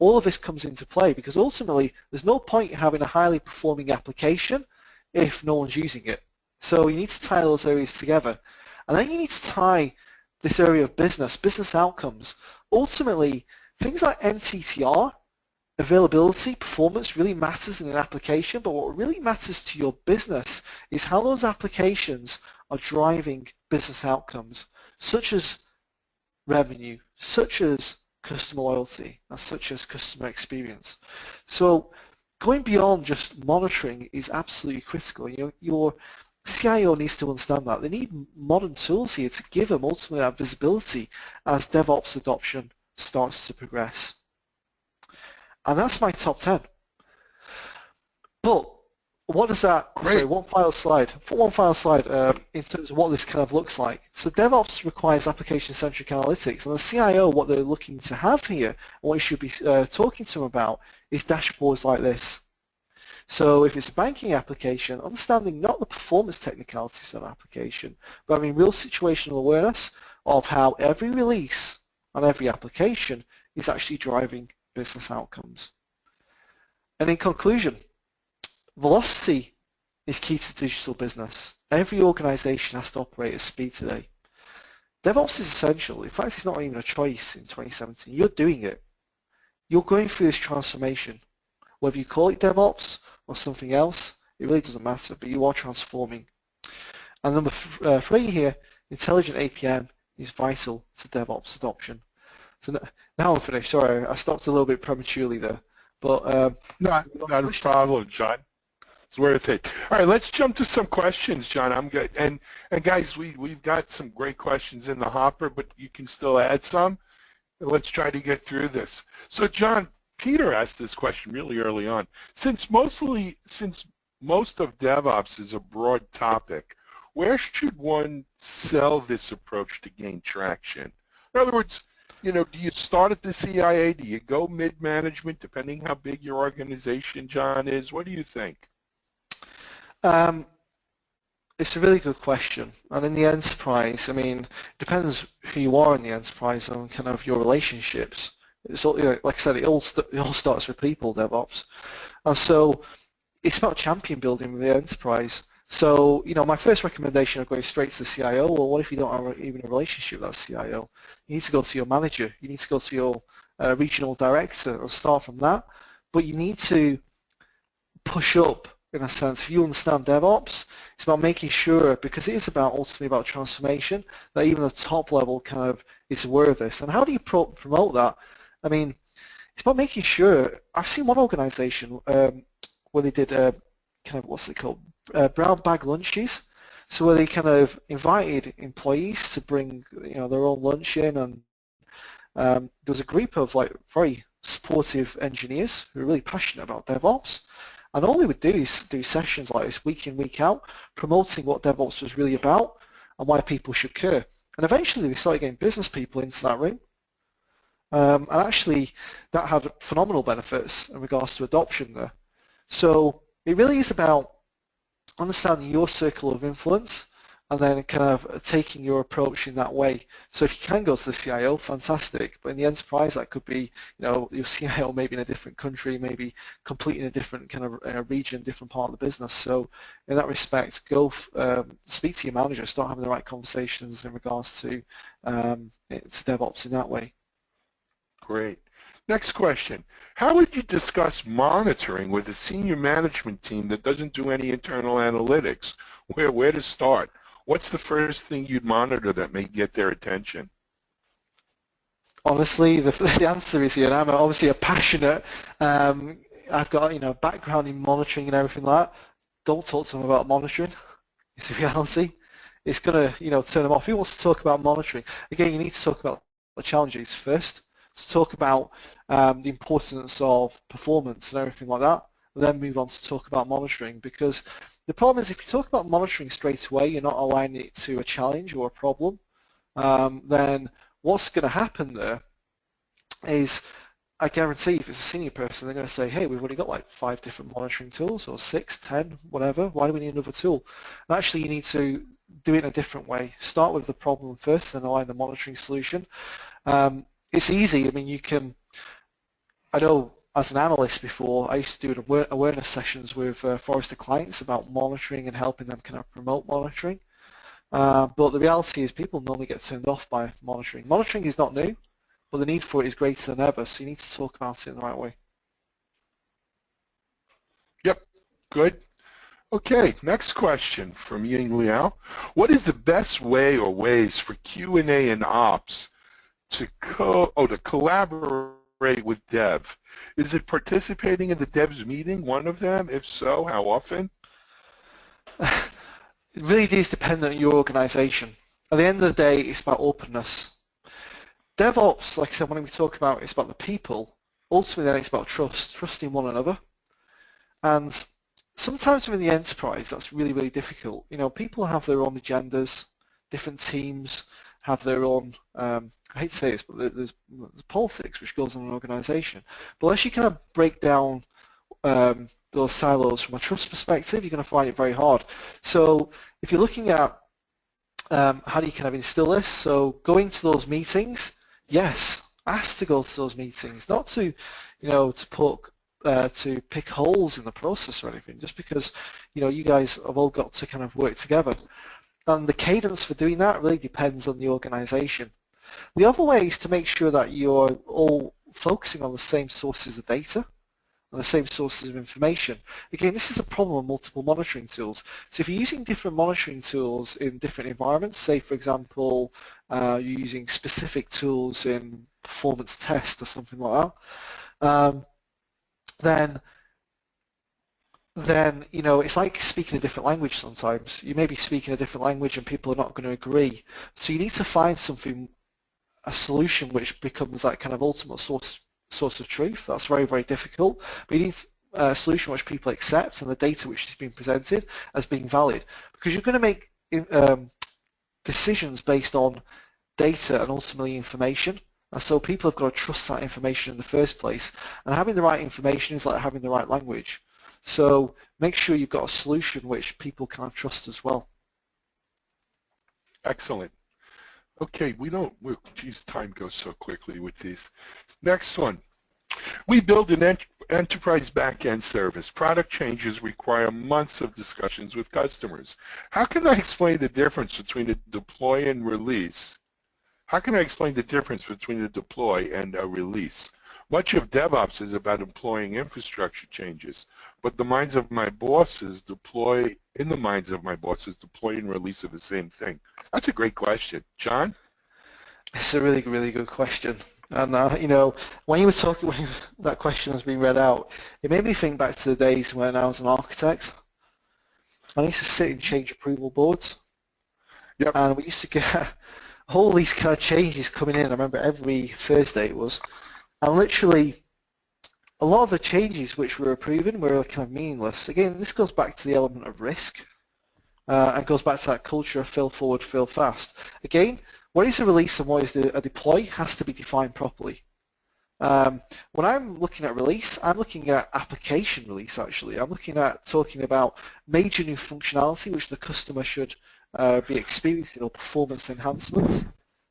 All of this comes into play because ultimately there's no point in having a highly performing application if no one's using it. So you need to tie those areas together. And then you need to tie this area of business outcomes. Ultimately, things like MTTR, availability, performance really matters in an application, but what really matters to your business is how those applications are driving business outcomes, such as revenue, such as customer loyalty, and such as customer experience. So going beyond just monitoring is absolutely critical. Your CIO needs to understand that. They need modern tools here to give them ultimately that visibility as DevOps adoption starts to progress. And that's my top 10. But what does that, sorry, one final slide in terms of what this kind of looks like. So DevOps requires application-centric analytics, and the CIO, what they're looking to have here, and what you should be talking to them about, is dashboards like this. So if it's a banking application, understanding not the performance technicalities of an application, but having real situational awareness of how every release on every application is actually driving business outcomes. And in conclusion, velocity is key to digital business. Every organization has to operate at speed today. DevOps is essential. In fact, it's not even a choice in 2017. You're doing it. You're going through this transformation. Whether you call it DevOps or something else, it really doesn't matter, but you are transforming. And number 3 here, intelligent APM is vital to DevOps adoption. So now I'm finished. Sorry, I stopped a little bit prematurely there. But not a problem, John. It's worth it. All right, let's jump to some questions, John. I'm good. And guys, we've got some great questions in the hopper, but you can still add some. Let's try to get through this. So, John, Peter asked this question really early on. Since most of DevOps is a broad topic, where should one sell this approach to gain traction? In other words, do you start at the CIA? Do you go mid-management, depending how big your organization, John, is? What do you think? It's a really good question. And in the enterprise, I mean, it depends who you are in the enterprise and kind of your relationships. It's all, like I said, it all starts with people, DevOps. And so it's about champion building with the enterprise. So, my first recommendation of going straight to the CIO, well, what if you don't have even a relationship with that CIO? You need to go to your manager. You need to go to your regional director and start from that. But you need to push up, in a sense. If you understand DevOps, it's about making sure, because it is ultimately about transformation, that even the top level kind of is aware of this. And how do you promote that? I mean, it's about making sure. I've seen one organization where they did kind of, what's it called, brown bag lunches. So where they kind of invited employees to bring their own lunch in, and there was a group of like very supportive engineers who are really passionate about DevOps. And all they would do is do sessions like this week in, week out, promoting what DevOps was really about and why people should care. And eventually they started getting business people into that room. And actually that had phenomenal benefits in regards to adoption there. So it really is about understanding your circle of influence and then kind of taking your approach in that way. So if you can go to the CIO, fantastic. But in the enterprise, that could be, your CIO maybe in a different country, maybe completely in a different kind of region, different part of the business. So in that respect, go speak to your manager, start having the right conversations in regards to DevOps in that way. Great. Next question. How would you discuss monitoring with a senior management team that doesn't do any internal analytics? Where to start? What's the first thing you'd monitor that may get their attention? Honestly, the answer is here, and I'm obviously a passionate, I've got background in monitoring and everything like that. Don't talk to them about monitoring. It's a reality. It's going to turn them off. Who wants to talk about monitoring? Again, you need to talk about the challenges first. To talk about the importance of performance and everything like that, and then move on to talk about monitoring. Because the problem is, if you talk about monitoring straight away, you're not aligning it to a challenge or a problem, then what's going to happen there is, I guarantee if it's a senior person, they're going to say, hey, we've already got like 5 different monitoring tools, or 6, 10, whatever. Why do we need another tool? And actually, you need to do it in a different way. Start with the problem first, then align the monitoring solution. It's easy. I mean, I know as an analyst before, I used to do awareness sessions with Forrester clients about monitoring and helping them kind of promote monitoring. But the reality is people normally get turned off by monitoring. Monitoring is not new, but the need for it is greater than ever, so you need to talk about it in the right way. Yep, good. Okay, next question from Ying Liao. What is the best way or ways for Q&A and ops to collaborate with dev? Is it participating in the devs meeting one of them? If so, how often? It really is dependent on your organization. At the end of the day, it's about openness. DevOps, like I said, when we talk about it's about the people, ultimately then it's about trusting one another. And sometimes within the enterprise, that's really, really difficult. People have their own agendas, different teams have their own, I hate to say this, but there's politics which goes on in an organization. But unless you kind of break down those silos from a trust perspective, you're going to find it very hard. So if you're looking at how do you kind of instill this, so going to those meetings, yes, ask to go to those meetings, not to, to pick holes in the process or anything, just because, you guys have all got to kind of work together. And the cadence for doing that really depends on the organization. The other way is to make sure that you're all focusing on the same sources of data and the same sources of information. Again, this is a problem with multiple monitoring tools. So if you're using different monitoring tools in different environments, say for example, you're using specific tools in performance test or something like that, then it's like speaking a different language sometimes. You may be speaking a different language and people are not going to agree. So you need to find a solution which becomes that kind of ultimate source of truth. That's very, very difficult. But you need a solution which people accept and the data which is being presented as being valid. Because you're going to make decisions based on data and ultimately information. And so people have got to trust that information in the first place. And having the right information is like having the right language. So make sure you've got a solution which people can trust as well. Excellent. Okay, geez, time goes so quickly with these. Next one. We build an enterprise back-end service. Product changes require months of discussions with customers. How can I explain the difference between a deploy and release? How can I explain the difference between a deploy and a release? Much of DevOps is about employing infrastructure changes, but in the minds of my bosses, deploy and release are the same thing. That's a great question. John? It's a really, really good question. And when you were talking, when that question was being read out, it made me think back to the days when I was an architect. I used to sit in change approval boards. Yep. And we used to get all these kind of changes coming in. I remember every Thursday it was. And literally, a lot of the changes which we were approving were kind of meaningless. Again, this goes back to the element of risk. And goes back to that culture of fail forward, fail fast. Again, what is a release and what is a deploy has to be defined properly. When I'm looking at release, I'm looking at application release actually. I'm looking at talking about major new functionality which the customer should be experiencing or performance enhancements.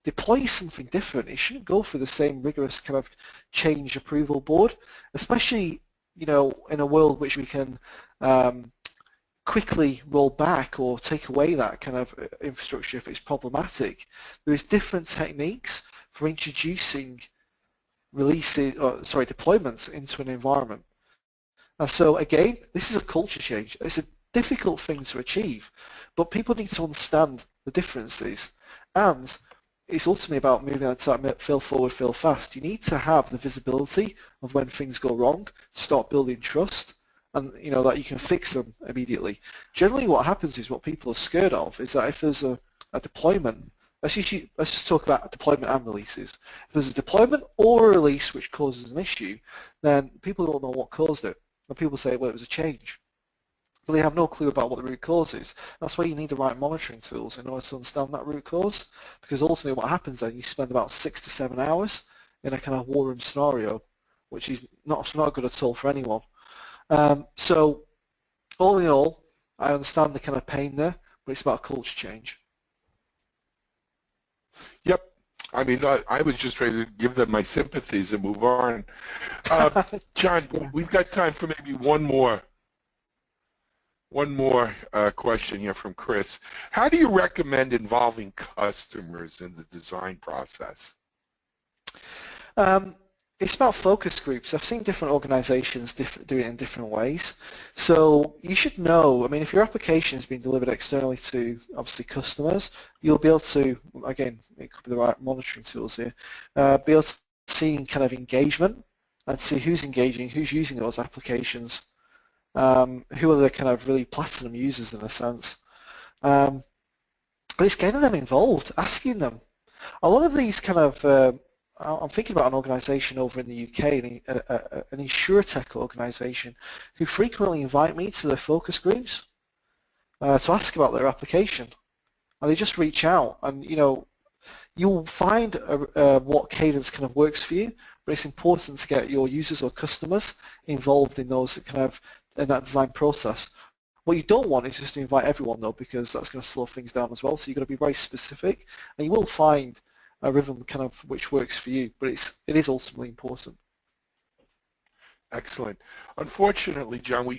Deploy is something different. It shouldn't go through the same rigorous kind of change approval board, especially in a world which we can quickly roll back or take away that kind of infrastructure if it's problematic. There is different techniques for introducing deployments into an environment. And so again, this is a culture change. It's a difficult thing to achieve, but people need to understand the differences, and it's ultimately about moving on to that fail forward, fail fast. You need to have the visibility of when things go wrong, start building trust, and that you can fix them immediately. Generally what happens is what people are scared of is that if there's a deployment, let's just talk about deployment and releases. If there's a deployment or a release which causes an issue, then people don't know what caused it. And people say, well, it was a change. So they have no clue about what the root cause is. That's why you need the right monitoring tools in order to understand that root cause, because ultimately what happens then, you spend about 6 to 7 hours in a kind of war room scenario, which is not good at all for anyone. So all in all, I understand the kind of pain there, but it's about culture change. Yep. I mean, I was just ready to give them my sympathies and move on. John, we've got time for maybe one more question here from Chris. How do you recommend involving customers in the design process? It's about focus groups. I've seen different organizations do it in different ways. So you should know, I mean, if your application is being delivered externally to, obviously, customers, you'll be able to, again, it could be the right monitoring tools here, be able to see kind of engagement and see who's engaging, who's using those applications, who are the kind of really platinum users in a sense. But it's getting them involved, asking them. A lot of these kind of I'm thinking about an organisation over in the UK, an insurtech organisation, who frequently invite me to their focus groups to ask about their application, and they just reach out, and you'll find what cadence kind of works for you, but it's important to get your users or customers involved in those in that design process. What you don't want is just to invite everyone though, because that's going to slow things down as well. So you've got to be very specific, and you will find a rhythm kind of which works for you, but it is ultimately important. Excellent. Unfortunately, John, we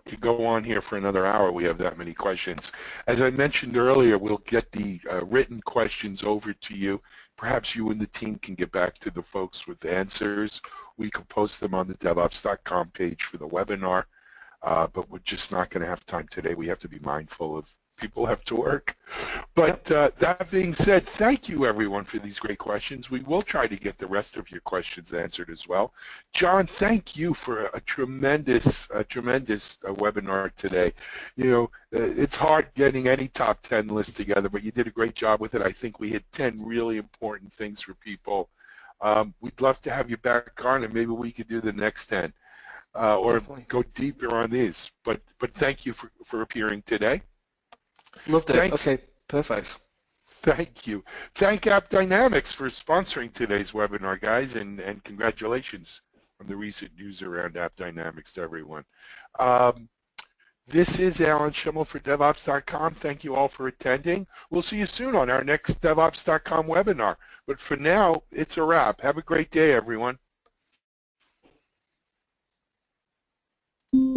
could go on here for another hour. We have that many questions. As I mentioned earlier, we'll get the written questions over to you. Perhaps you and the team can get back to the folks with answers. We can post them on the DevOps.com page for the webinar, but we're just not going to have time today. We have to be mindful of people have to work. But that being said, thank you everyone for these great questions. We will try to get the rest of your questions answered as well. John, thank you for a tremendous webinar today. It's hard getting any top 10 list together, but you did a great job with it. I think we hit 10 really important things for people. We'd love to have you back on, and maybe we could do the next 10 or go deeper on these. But thank you for appearing today. Loved it. Thanks. Okay, perfect. Thank you. Thank AppDynamics for sponsoring today's webinar, guys, and congratulations on the recent news around AppDynamics to everyone. This is Alan Schimmel for DevOps.com. Thank you all for attending. We'll see you soon on our next DevOps.com webinar. But for now, it's a wrap. Have a great day, everyone.